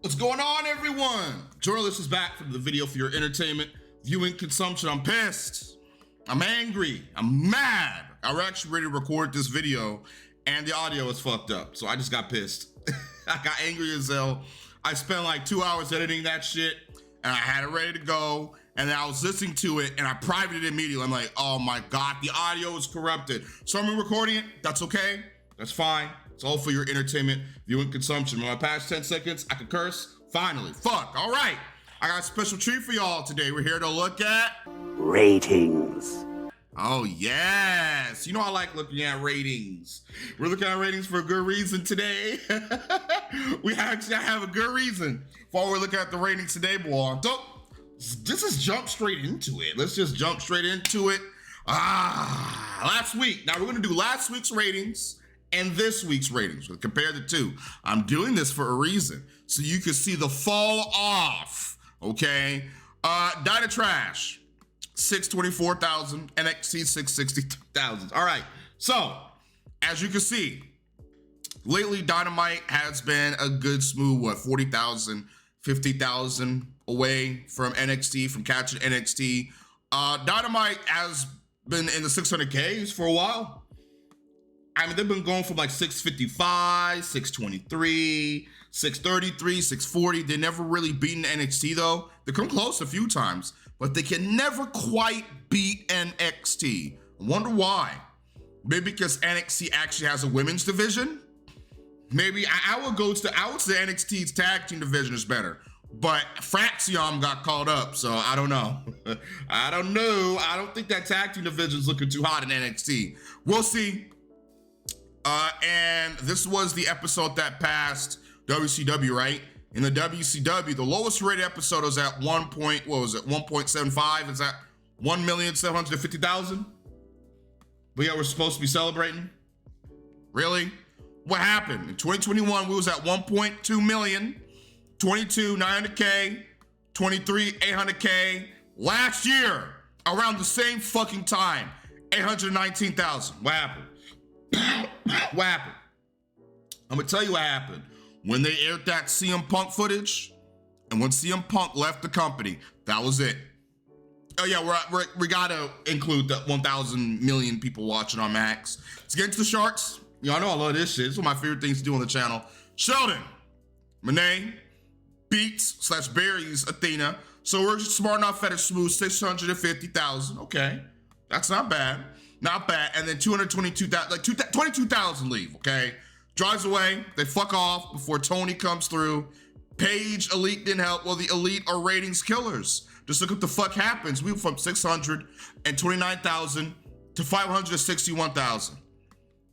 What's going on, everyone? Journalist is back from the video for your entertainment, viewing consumption. I'm pissed. I'm angry. I'm mad. I was actually ready to record this video and the audio is fucked up. So I just got pissed. I got angry as hell. I spent like 2 hours editing that shit and I had it ready to go. And then I was listening to it and I privated it immediately. I'm like, oh my God, the audio is corrupted. So I'm recording it. That's okay. That's fine. It's all for your entertainment, viewing consumption. When I pass 10 seconds, I can curse. Finally, fuck, all right. I got a special treat for y'all today. We're here to look at ratings. Oh yes, you know I like looking at ratings. We're looking at ratings for a good reason today. We actually have a good reason for we're looking at the ratings today, boy. So let's just jump straight into it. Let's just jump straight into it. Last week. Now we're gonna do last week's ratings and this week's ratings. We'll compare the two. I'm doing this for a reason, so you can see the fall off, okay? Dynatrash, 624,000, NXT 660,000. All right, so as you can see, lately Dynamite has been a good smooth, 40,000, 50,000 away from NXT, from catching NXT. Dynamite has been in the 600Ks for a while. I mean, they've been going from like 655, 623, 633, 640. They never really beaten NXT though. They come close a few times, but they can never quite beat NXT. I wonder why. Maybe because NXT actually has a women's division. Maybe I would say NXT's tag team division is better, but Fraxium got called up, so I don't know. I don't know. I don't think that tag team division is looking too hot in NXT. We'll see. And this was the episode that passed WCW, right? In the WCW, the lowest rated episode was at 1.75? Is that 1,750,000? But yeah, we're supposed to be celebrating? Really? What happened? In 2021, we was at 1.2 million, 22, 900K, 23, 800K. Last year, around the same fucking time, 819,000. What happened? What happened? I'm gonna tell you what happened. When they aired that CM Punk footage, and when CM Punk left the company, that was it. Oh yeah, we gotta include the 1,000 million people watching on Max. Let's get into the charts. Y'all know I love this shit. It's one of my favorite things to do on the channel. Sheldon, Monet, beats / buries Athena. So we're just smart enough at a smooth 650,000. Okay, that's not bad. Not bad. And then 222,000, like 22,000 leave, okay? Drives away, they fuck off before Tony comes through. Paige, Elite didn't help. Well, the Elite are ratings killers. Just look what the fuck happens. We went from 629,000 to 561,000.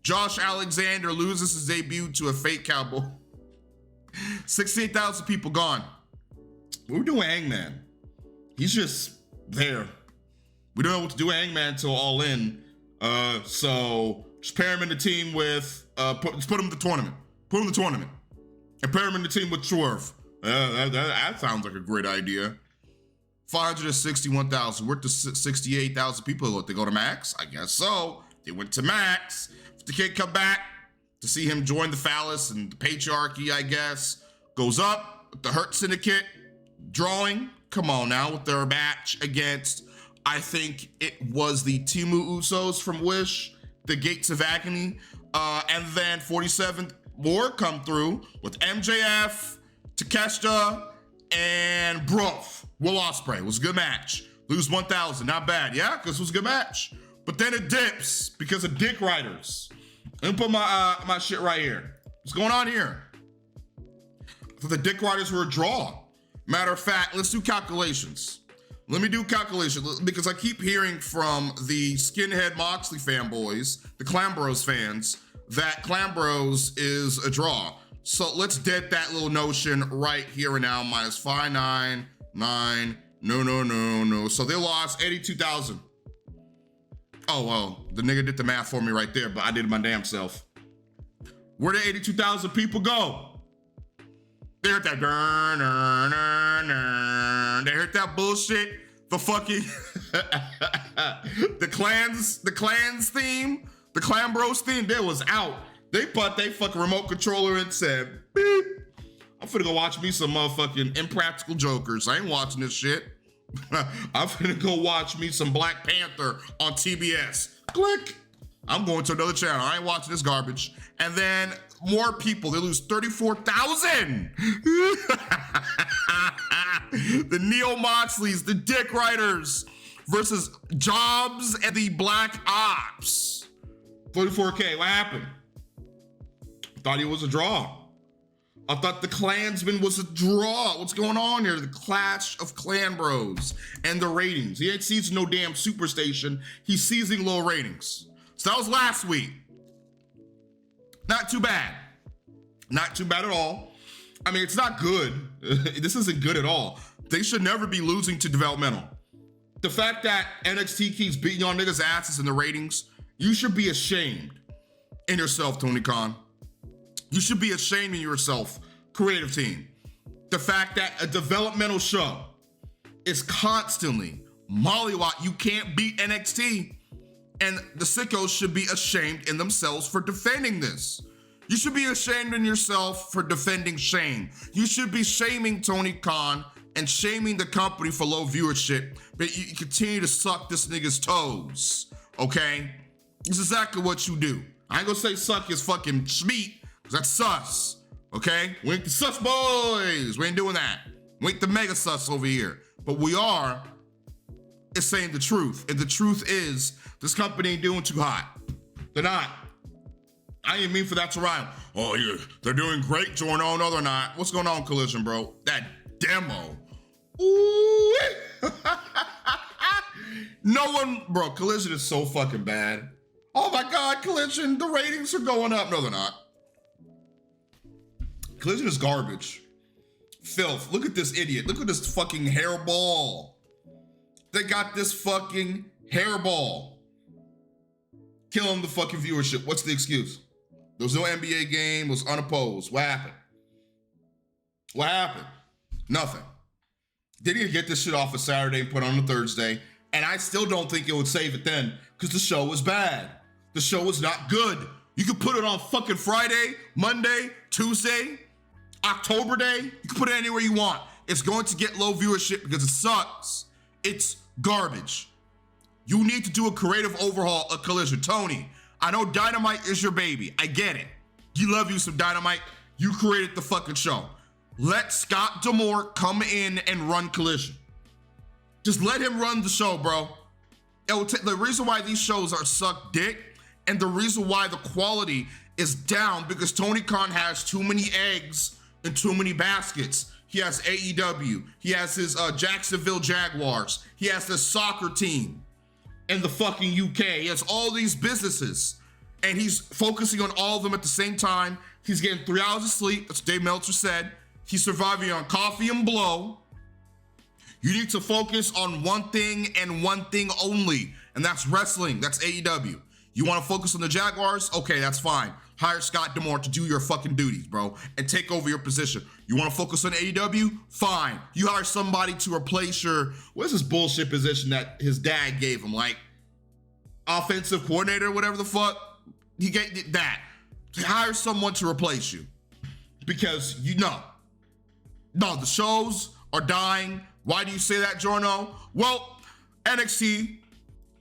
Josh Alexander loses his debut to a fake cowboy. 68,000 people gone. We're doing Hangman. He's just there. We don't know what to do with Hangman until All In. So just pair him in the team with, put him in the tournament. Put him in the tournament. And pair him in the team with Swerve. That sounds like a great idea. 561,000. We're to 68,000 people. What, they go to Max? I guess so. They went to Max. If the kid come back to see him join the phallus and the patriarchy, I guess, goes up with the Hurt Syndicate drawing. Come on now, with their match against, I think it was the Timu Usos from Wish, the Gates of Agony, and then 47th more come through with MJF, Takeshita, and Brough. Will Ospreay. It was a good match. Lose 1,000, not bad. Yeah, because it was a good match. But then it dips because of dick riders. Let me put my shit right here. What's going on here? I thought the dick riders were a draw. Matter of fact, let's do calculations. Let me do calculations because I keep hearing from the skinhead Moxley fanboys, the Clambros fans, that Clambros is a draw. So let's dead that little notion right here and now. Minus 599. No. So they lost 82,000. Oh, well, the nigga did the math for me right there, but I did it my damn self. Where did 82,000 people go? They heard that, they heard that bullshit. The fucking, the clans theme, the Clan Bros theme, they was out. They put they fucking remote controller and said, beep. I'm finna go watch me some motherfucking Impractical Jokers. I ain't watching this shit. I'm finna go watch me some Black Panther on TBS. Click. I'm going to another channel. I ain't watching this garbage. And then more people, they lose 34,000. The Neo Moxleys, the Dick Riders versus Jobs and the Black Ops. 44K, what happened? Thought it was a draw. I thought the Klansman was a draw. What's going on here? The Clash of Clan Bros and the ratings. He ain't seizing no damn superstation. He's seizing low ratings. So that was last week. Not too bad. Not too bad at all. I mean, it's not good. This isn't good at all. They should never be losing to developmental. The fact that NXT keeps beating on niggas' asses in the ratings, you should be ashamed in yourself, Tony Khan. You should be ashamed in yourself, creative team. The fact that a developmental show is constantly mollywop, you can't beat NXT. And the sickos should be ashamed in themselves for defending this. You should be ashamed in yourself for defending shame. You should be shaming Tony Khan and shaming the company for low viewership, but you continue to suck this nigga's toes, okay? This is exactly what you do. I ain't gonna say suck his fucking schmeat, because that's sus, okay? We ain't the sus boys. We ain't doing that. We ain't the mega sus over here. But we are is saying the truth. And the truth is, this company ain't doing too hot. They're not. I didn't mean for that to rhyme. Oh, yeah, they're doing great, Jordan. Oh, no, they're not. What's going on, Collision, bro? That demo. Ooh. No one, bro, Collision is so fucking bad. Oh my God, Collision, the ratings are going up. No, they're not. Collision is garbage. Filth. Look at this idiot. Look at this fucking hairball. They got this fucking hairball. Killing the fucking viewership. What's the excuse? There was no NBA game, it was unopposed. What happened? What happened? Nothing. They didn't get this shit off a Saturday and put on a Thursday, and I still don't think it would save it then, because the show was bad. The show was not good. You could put it on fucking Friday, Monday, Tuesday, October Day. You can put it anywhere you want. It's going to get low viewership because it sucks. It's garbage. You need to do a creative overhaul of Collision. Tony, I know Dynamite is your baby. I get it. You love you some Dynamite. You created the fucking show. Let Scott D'Amore come in and run Collision. Just let him run the show, bro. The reason why these shows are suck dick and the reason why the quality is down because Tony Khan has too many eggs in too many baskets. He has AEW. He has his Jacksonville Jaguars. He has the soccer team in the fucking UK. He has all these businesses and he's focusing on all of them at the same time. He's getting 3 hours of sleep. That's what Dave Meltzer said. He's surviving on coffee and blow. You need to focus on one thing and one thing only, and that's wrestling. That's AEW. You want to focus on the Jaguars? Okay, that's fine. Hire Scott D'Amore to do your fucking duties, bro, and take over your position. You want to focus on AEW? Fine. You hire somebody to replace your, what's this bullshit position that his dad gave him, like offensive coordinator, whatever the fuck? He gave that. Hire someone to replace you because you know. No, the shows are dying. Why do you say that, Jorno? Well, NXT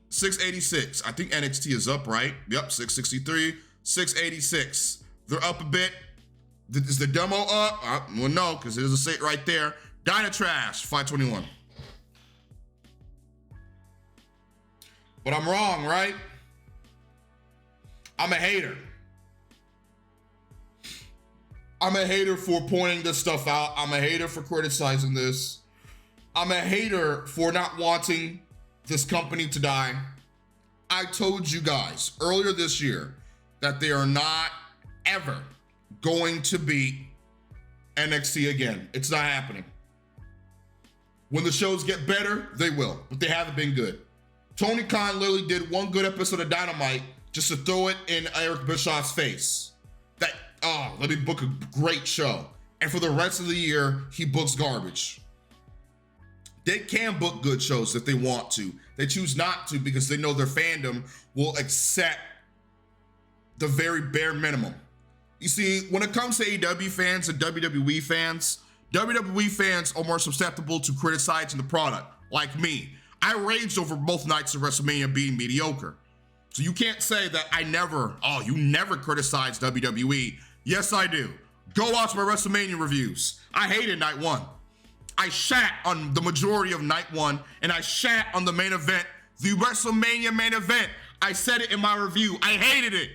686. I think NXT is up, right? Yep, 663, 686. They're up a bit. Is the demo up? Well, no, because there's a state right there. Dynatrash, 521. But I'm wrong, right? I'm a hater. I'm a hater for pointing this stuff out. I'm a hater for criticizing this. I'm a hater for not wanting this company to die. I told you guys earlier this year that they are not ever going to beat NXT again. It's not happening. When the shows get better, they will, but they haven't been good. Tony Khan literally did one good episode of Dynamite just to throw it in Eric Bischoff's face. That, oh, let me book a great show. And for the rest of the year, he books garbage. They can book good shows if they want to. They choose not to because they know their fandom will accept the very bare minimum. You see, when it comes to AEW fans and WWE fans are more susceptible to criticizing the product, like me. I raged over both nights of WrestleMania being mediocre. So you can't say that you never criticized WWE. Yes, I do. Go watch my WrestleMania reviews. I hated night one. I shat on the majority of night one, and I shat on the main event, the WrestleMania main event. I said it in my review. I hated it.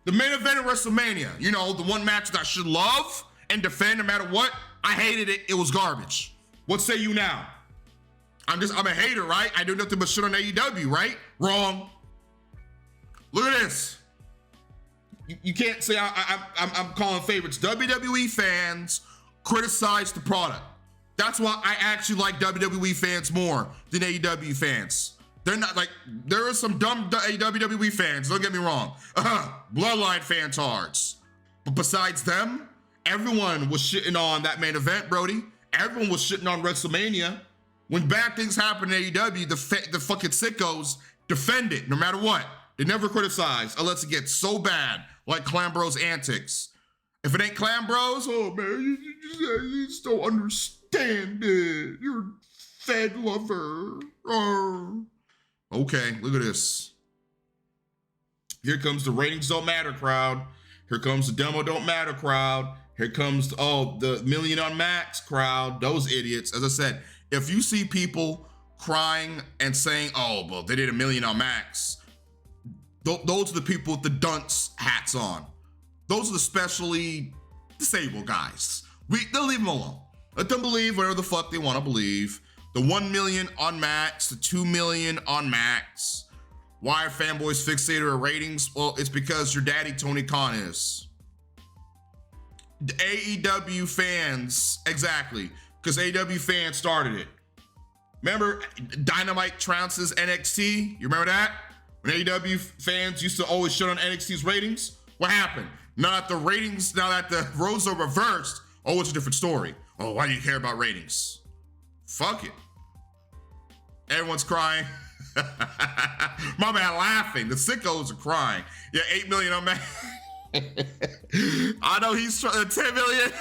The main event of WrestleMania, you know, the one match that I should love and defend no matter what, I hated it. It was garbage. What say you now? I'm a hater, right? I do nothing but shit on AEW, right? Wrong. Look at this. You can't say I'm calling favorites. WWE fans criticize the product. That's why I actually like WWE fans more than AEW fans. They're not like, there are some dumb WWE fans, don't get me wrong. Bloodline fantards. But besides them, everyone was shitting on that main event, Brody. Everyone was shitting on WrestleMania. When bad things happen in AEW, the fucking sickos defend it no matter what. They never criticize unless it gets so bad, like Clan Bros antics. If it ain't Clan Bros, oh man, you just don't understand it. You're a Fed lover. Oh. Okay, look at this. Here comes the ratings don't matter crowd. Here comes the demo don't matter crowd. Here comes the million on max crowd. Those idiots. As I said, if you see people crying and saying, oh, well, they did a million on max, those are the people with the dunce hats on. Those are the specially disabled guys. They'll leave them alone. Let them believe whatever the fuck they want to believe. The 1 million on max, the 2 million on max. Why are fanboys fixated on ratings? Well, it's because your daddy Tony Khan is. The AEW fans, exactly, because AEW fans started it. Remember Dynamite trounces NXT? You remember that? When AEW fans used to always shit on NXT's ratings? What happened? Now that the roles are reversed, oh, it's a different story. Oh, why do you care about ratings? Fuck it. Everyone's crying. My man laughing. The sickos are crying. Yeah, 8 million on man. I know he's trying 10 million.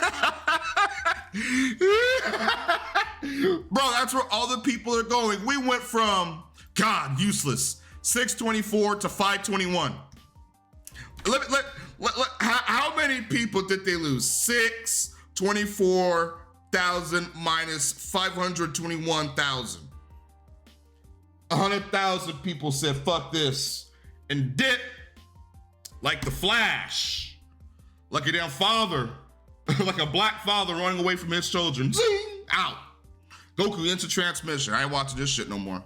Bro, that's where all the people are going. We went from, God, useless, 624 to 521. How many people did they lose? 624,000 minus 521,000. 100,000 people said, fuck this, and dip like the Flash, like a damn father, like a black father running away from his children. Zing, out. Goku into transmission. I ain't watching this shit no more.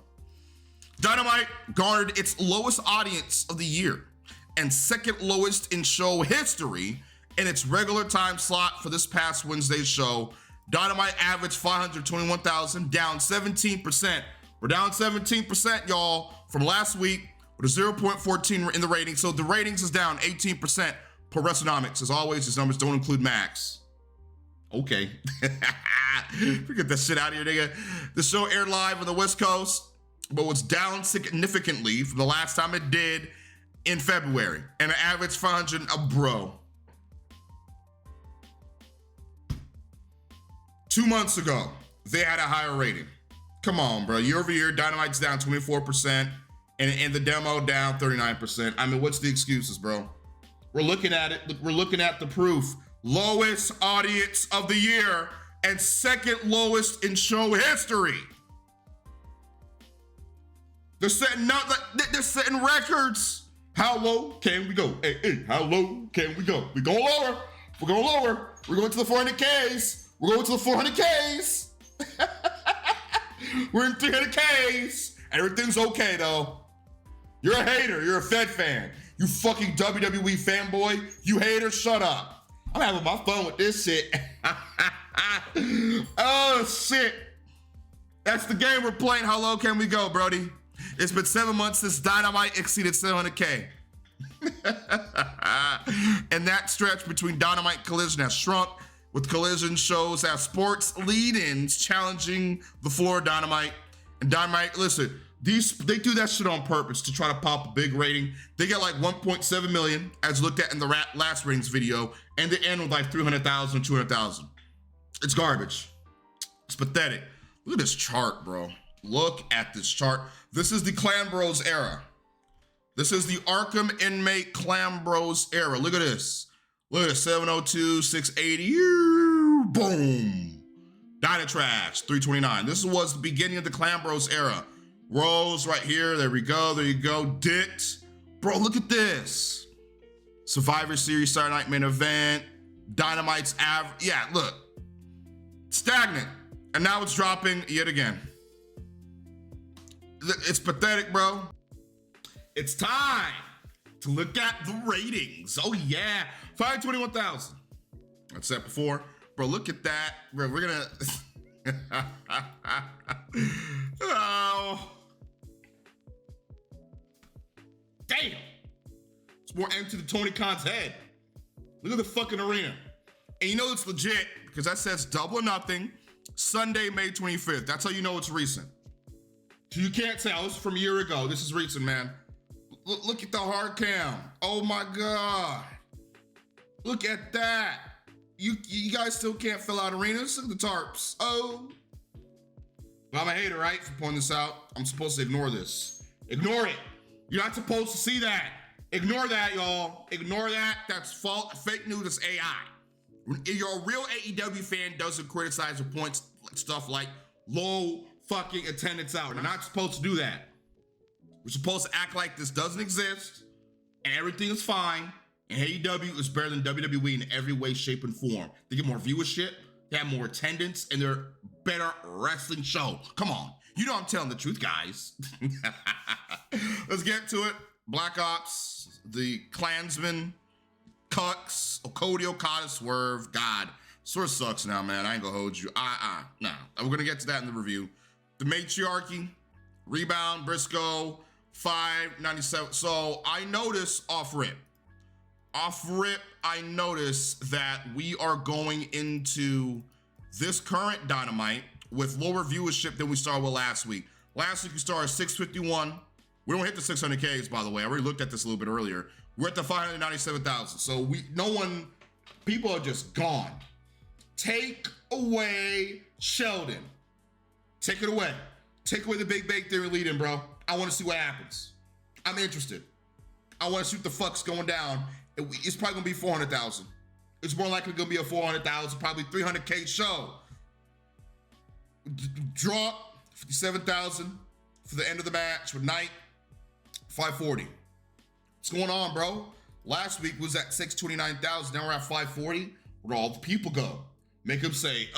Dynamite garnered its lowest audience of the year and second lowest in show history in its regular time slot for this past Wednesday's show. Dynamite averaged 521,000, down 17%. We're down 17%, y'all, from last week with a 0.14 in the rating. So the ratings is down 18% per WrestleNomics. As always, these numbers don't include Max. Okay. Forget that shit out of here, nigga. The show aired live on the West Coast, but was down significantly from the last time it did in February, and an average 500, bro. 2 months ago, they had a higher rating. Come on, bro. Year over year, Dynamite's down 24%, and the demo down 39%. I mean, what's the excuses, bro? We're looking at it. We're looking at the proof. Lowest audience of the year and second lowest in show history. They're setting records. How low can we go? Hey, how low can we go? We're going lower. We're going lower. We're going to the 400Ks. We're going to the 400Ks. We're in 300Ks. Everything's okay, though. You're a hater. You're a Fed fan. You fucking WWE fanboy. You hater, shut up. I'm having my fun with this shit. Oh, shit. That's the game we're playing. How low can we go, Brody? It's been 7 months since Dynamite exceeded 700K. And that stretch between Dynamite and Collision has shrunk, with Collision shows have sports lead-ins challenging the floor of Dynamite. And Dynamite, listen, They do that shit on purpose to try to pop a big rating. They get like 1.7 million, as looked at in the last ratings video, and they end with like 300,000 or 200,000. It's garbage. It's pathetic. Look at this chart, bro. Look at this chart. This is the Clan Bros era. This is the Arkham inmate Clan Bros era. Look at this. Look at this, 702, 680, boom. Dynatrash, 329. This was the beginning of the Clan Bros era. Rose right here, there we go, there you go. Dit. Bro, look at this. Survivor Series Saturday Night Main Event. Dynamite's average. Yeah, look. Stagnant. And now it's dropping yet again. It's pathetic, bro. It's time to look at the ratings. Oh yeah, 521,000. I said before, bro, look at that. Bro, we're gonna, oh. Damn. It's more empty to Tony Khan's head. Look at the fucking arena. And you know it's legit because that says Double or Nothing, Sunday, May 25th. That's how you know it's recent. So you can't tell, this is from a year ago. This is recent, man. Look at the hard cam. Oh my God. Look at that. You guys still can't fill out arenas? Look at the tarps. Oh. But I'm a hater, right? For pointing this out. I'm supposed to ignore this. Ignore it. You're not supposed to see that. Ignore that, y'all. Ignore that. That's fake news. It's AI. Your real AEW fan doesn't criticize or point stuff like low fucking attendance out. We're not supposed to do that. We're supposed to act like this doesn't exist and everything is fine. And AEW is better than WWE in every way, shape, and form. They get more viewership, they have more attendance, and they're better wrestling show. Come on. You know I'm telling the truth, guys. Let's get to it. Black Ops, the Klansman, Cucks, Cody Okada, Swerve. God, Swerve sucks now, man. I ain't gonna hold you. Nah. We're gonna get to that in the review. The Matriarchy, Rebound, Briscoe, 597. So I noticed off rip, I noticed that we are going into this current Dynamite with lower viewership than we started with last week. Last week we started 651. We don't hit the 600Ks, by the way. I already looked at this a little bit earlier. We're at the 597,000. So people are just gone. Take away Sheldon. Take it away. Take away the Big Bang Theory lead-in, bro. I want to see what happens. I'm interested. I want to see what the fuck's going down. It's probably gonna be 400,000. It's more likely gonna be a 400,000, probably 300K show. Drop 57,000 for the end of the match with Knight, 540. What's going on, bro? Last week was at 629,000. Now we're at 540. Where'd all the people go? Make them say,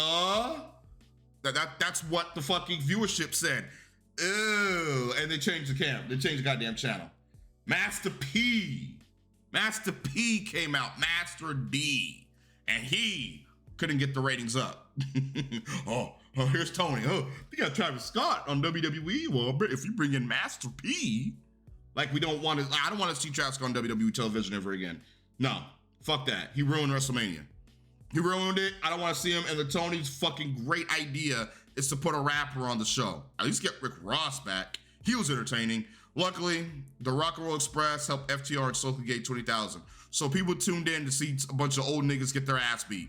that's what the fucking viewership said. Ew. And they changed the cam. They changed the goddamn channel. Master P came out, Master D, and he couldn't get the ratings up. oh, here's Tony. Oh, you got Travis Scott on WWE. Well, if you bring in Master P, like I don't want to see Travis Scott on WWE television ever again. No, fuck that. He ruined WrestleMania. He ruined it. I don't want to see him. And the Tony's fucking great idea is to put a rapper on the show. At least get Rick Ross back. He was entertaining. Luckily, the Rock and Roll Express helped FTR and Soulful Gate 20,000. So people tuned in to see a bunch of old niggas get their ass beat.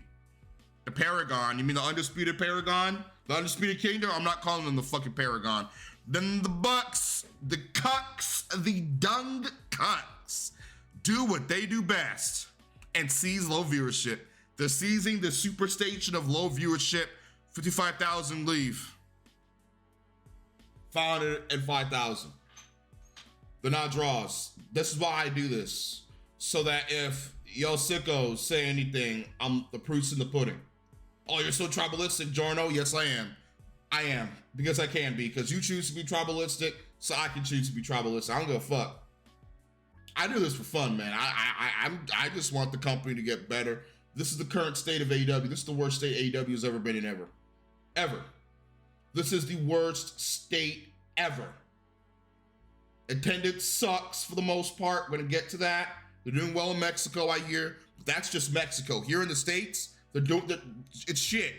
The Paragon, you mean the Undisputed Paragon? The Undisputed Kingdom? I'm not calling them the fucking Paragon. Then the Bucks, the Cucks, the Dung Cucks do what they do best and seize low viewership. They're seizing the superstation of low viewership, 55,000 leave. 505,000. They're not draws. This is why I do this. So that if yo sickos say anything, I'm the proof's in the pudding. Oh, you're so tribalistic, Jorno? Yes, I am. I am. Because I can be. Because you choose to be tribalistic, so I can choose to be tribalistic. I don't give a fuck. I do this for fun, man. I just want the company to get better. This is the current state of AEW. This is the worst state AEW has ever been in ever. Ever. This is the worst state ever. Attendance sucks for the most part. We're gonna get to that. They're doing well in Mexico, I hear. But that's just Mexico. Here in the States, it's shit.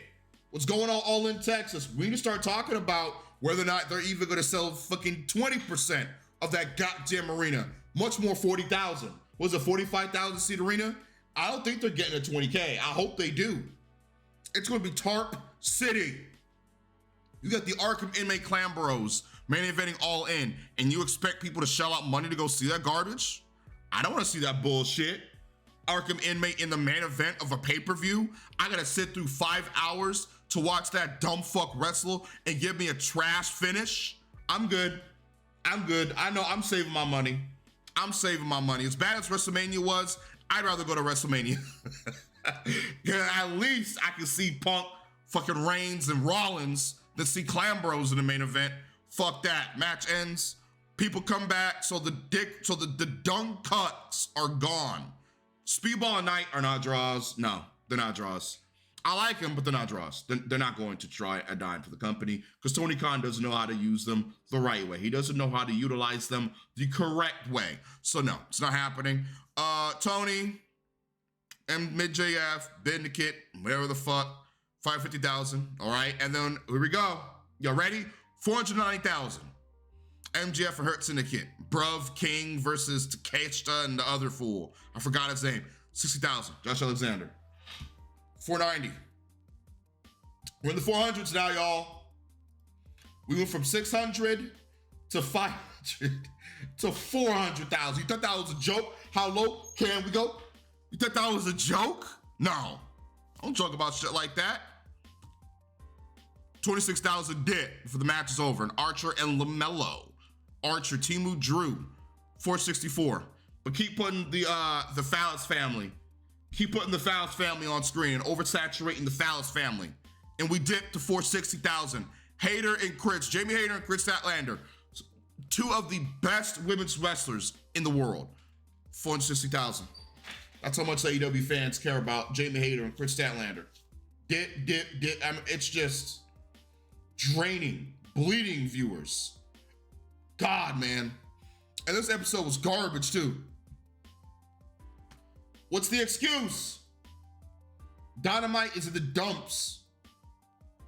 What's going on all in Texas? We need to start talking about whether or not they're even gonna sell fucking 20% of that goddamn arena, much more 40,000. Was it 45,000 seat arena? I don't think they're getting a 20K. I hope they do. It's gonna be Tarp City. You got the Arkham inmate clan bros main eventing All In, and you expect people to shell out money to go see that garbage? I don't wanna see that bullshit. Arkham inmate in the main event of a pay-per-view. I gotta sit through 5 hours to watch that dumb fuck wrestle and give me a trash finish? I'm good. I know I'm saving my money. As bad as WrestleMania was, I'd rather go to WrestleMania. At least I can see Punk, fucking Reigns, and Rollins than see Clan Bros in the main event. Fuck that. Match ends. People come back, so the dung cuts are gone. Speedball and Knight are not draws. No, they're not draws. I like them, but they're not draws. They're not going to try a dime for the company because Tony Khan doesn't know how to use them the right way. He doesn't know how to utilize them the correct way. So no, it's not happening. Tony and Mid-JF, Vindicate, whatever the fuck, 550,000, all right? And then here we go. Y'all ready? 490,000. MGF and Hurt Syndicate. Bruv King versus Takeshita and the other fool. I forgot his name. 60,000. Josh Alexander. 490. We're in the 400s now, y'all. We went from 600 to 500 to 400,000. You thought that was a joke? How low can we go? You thought that was a joke? No. Don't joke about shit like that. 26,000 dead before the match is over. And Archer and LaMelo. Archer, Timu Drew, 464. But keep putting the Phallus family. Keep putting the Phallus family on screen and oversaturating the Phallus family. And we dipped to 460,000. Hayter and Chris, Jamie Hayter and Chris Statlander, two of the best women's wrestlers in the world. 460,000. That's how much AEW fans care about Jamie Hayter and Chris Statlander. Dip. I mean, it's just draining, bleeding viewers. God, man. And this episode was garbage, too. What's the excuse? Dynamite is in the dumps.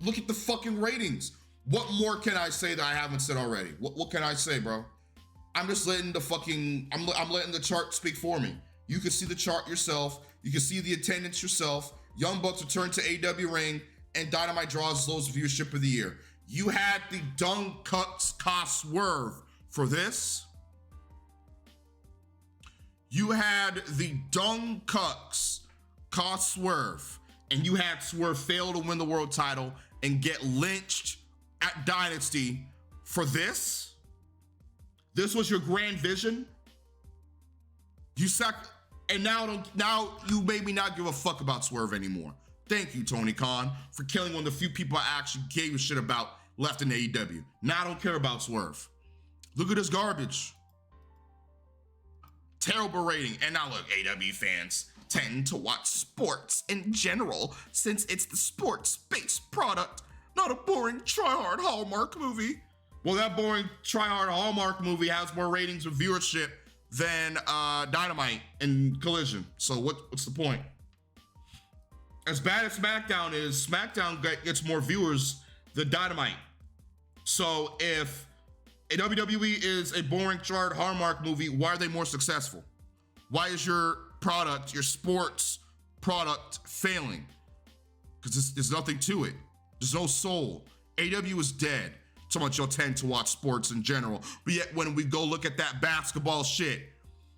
Look at the fucking ratings. What more can I say that I haven't said already? What can I say, bro? I'm just letting the fucking, I'm letting the chart speak for me. You can see the chart yourself. You can see the attendance yourself. Young Bucks return to AEW ring, and Dynamite draws the lowest viewership of the year. You had the dung cuts cost swerve for this. You had the dung cucks cost Swerve, and you had Swerve fail to win the world title and get lynched at Dynasty for this? This was your grand vision? And now you made me not give a fuck about Swerve anymore. Thank you, Tony Khan, for killing one of the few people I actually gave a shit about left in AEW. Now I don't care about Swerve. Look at this garbage. Terrible rating. And now look, AEW fans tend to watch sports in general since it's the sports-based product, not a boring try-hard Hallmark movie. Well, that boring try-hard Hallmark movie has more ratings or viewership than Dynamite and Collision. So what's the point? As bad as SmackDown is, SmackDown gets more viewers than Dynamite. So if a WWE is a boring try-hard Hallmark movie, why are they more successful? Why is your product, your sports product, failing? Because there's nothing to it. There's no soul. AEW is dead. So much you'll tend to watch sports in general. But yet when we go look at that basketball shit,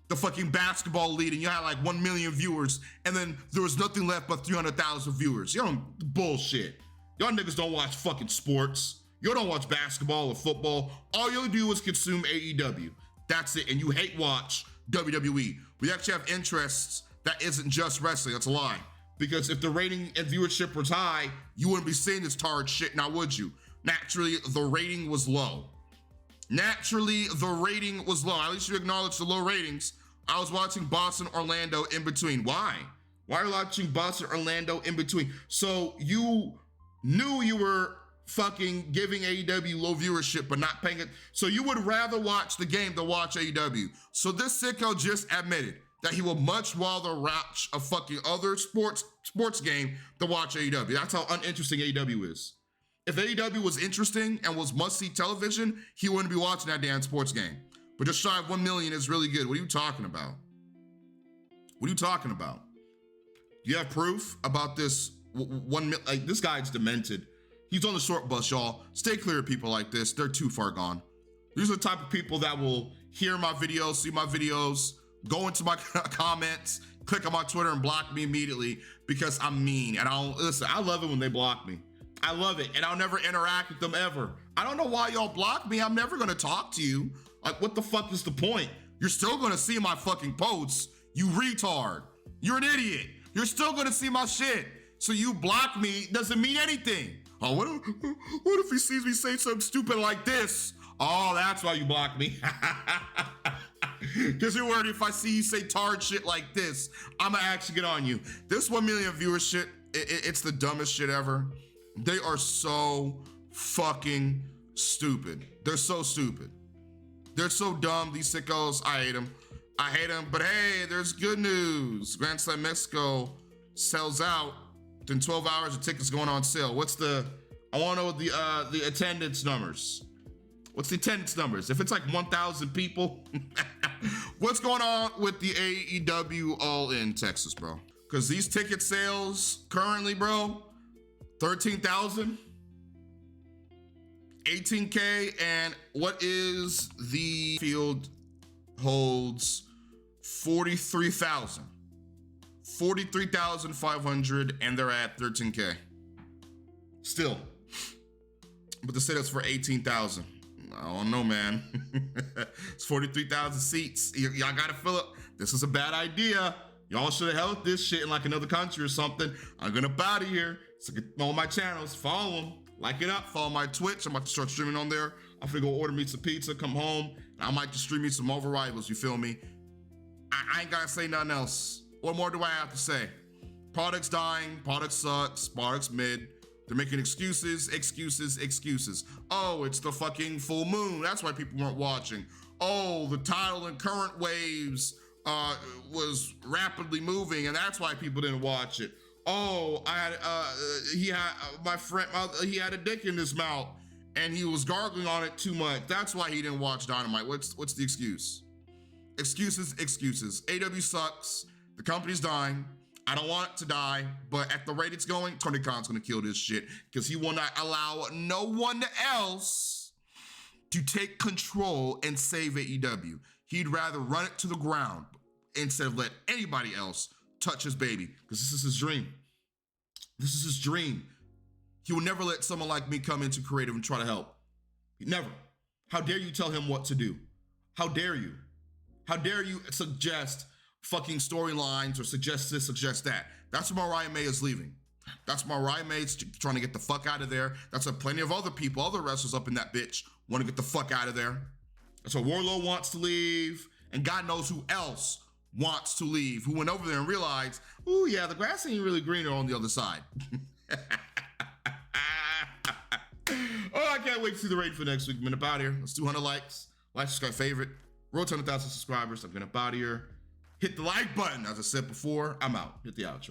the fucking basketball lead, and you had like 1 million viewers, and then there was nothing left but 300,000 viewers. You don't, bullshit. Y'all niggas don't watch fucking sports. You don't watch basketball or football. All you do is consume AEW. That's it. And you hate watch WWE. We actually have interests that isn't just wrestling. That's a lie. Because if the rating and viewership was high, you wouldn't be seeing this tired shit now, would you? Naturally, the rating was low. At least you acknowledge the low ratings. I was watching Boston, Orlando in between. Why? Why are you watching Boston, Orlando in between? So you knew you were fucking giving AEW low viewership, but not paying it. So you would rather watch the game than watch AEW. So this sicko just admitted that he will much rather watch a fucking other sports game than watch AEW. That's how uninteresting AEW is. If AEW was interesting and was must-see television, he wouldn't be watching that damn sports game. But just shy of 1 million is really good. What are you talking about? What are you talking about? Do you have proof about this? Like, this guy's demented. He's on the short bus, y'all. Stay clear of people like this. They're too far gone. These are the type of people that will hear my videos, see my videos, go into my comments, click on my Twitter and block me immediately because I'm mean. And listen, I love it when they block me. I love it. And I'll never interact with them ever. I don't know why y'all block me. I'm never gonna talk to you. Like, what the fuck is the point? You're still gonna see my fucking posts, you retard. You're an idiot. You're still gonna see my shit. So you block me doesn't mean anything. Oh, what if he sees me say something stupid like this? Oh, that's why you block me. Because you're worried if I see you say tard shit like this, I'ma actually get on you. This 1 million viewers shit, it's the dumbest shit ever. They are so fucking stupid. They're so stupid. They're so dumb, these sickos. I hate them. I hate them, but hey, there's good news. Grand Slam Mexico sells out. Within 12 hours, the tickets going on sale. I want to know the attendance numbers. What's the attendance numbers? If it's like 1,000 people, what's going on with the AEW All In Texas, bro? Because these ticket sales currently, bro, 13,000, 18K, and what is the field holds 43,000. 43,500, and they're at 13K. Still. But the setups for 18,000. I don't know, man. It's 43,000 seats. Y'all gotta fill up. This is a bad idea. Y'all should have held this shit in like another country or something. I'm gonna out of here. So get on my channels, follow them, like it up, follow my Twitch. I'm about to start streaming on there. I'm gonna go order me some pizza, come home, and I might just stream me some Marvel Rivals, you feel me? I ain't gotta say nothing else. What more do I have to say? Product's dying, product sucks, product's mid. They're making excuses. Oh, it's the fucking full moon. That's why people weren't watching. Oh, the tidal and current waves was rapidly moving, and that's why people didn't watch it. Oh, he had a dick in his mouth, and he was gargling on it too much. That's why he didn't watch Dynamite. What's the excuse? Excuses. AEW sucks. The company's dying. I don't want it to die, but at the rate it's going, Tony Khan's gonna kill this shit because he will not allow no one else to take control and save AEW. He'd rather run it to the ground instead of let anybody else touch his baby, because this is his dream. This is his dream. He will never let someone like me come into creative and try to help. Never. How dare you tell him what to do? How dare you? How dare you suggest fucking storylines or suggest this, suggest that? That's why Ryan May is leaving. That's why Ryan May is trying to get the fuck out of there. That's why plenty of other people, other wrestlers up in that bitch want to get the fuck out of there. That's why Warlow wants to leave, and God knows who else wants to leave, who went over there and realized, oh yeah, the grass ain't really greener on the other side. Oh, I can't wait to see the rating for next week. I'm gonna out here. Let's do 100 likes. Like, subscribe, favorite. Road to 100,000 subscribers. I'm gonna out here. Hit the like button. As I said before, I'm out. Hit the outro.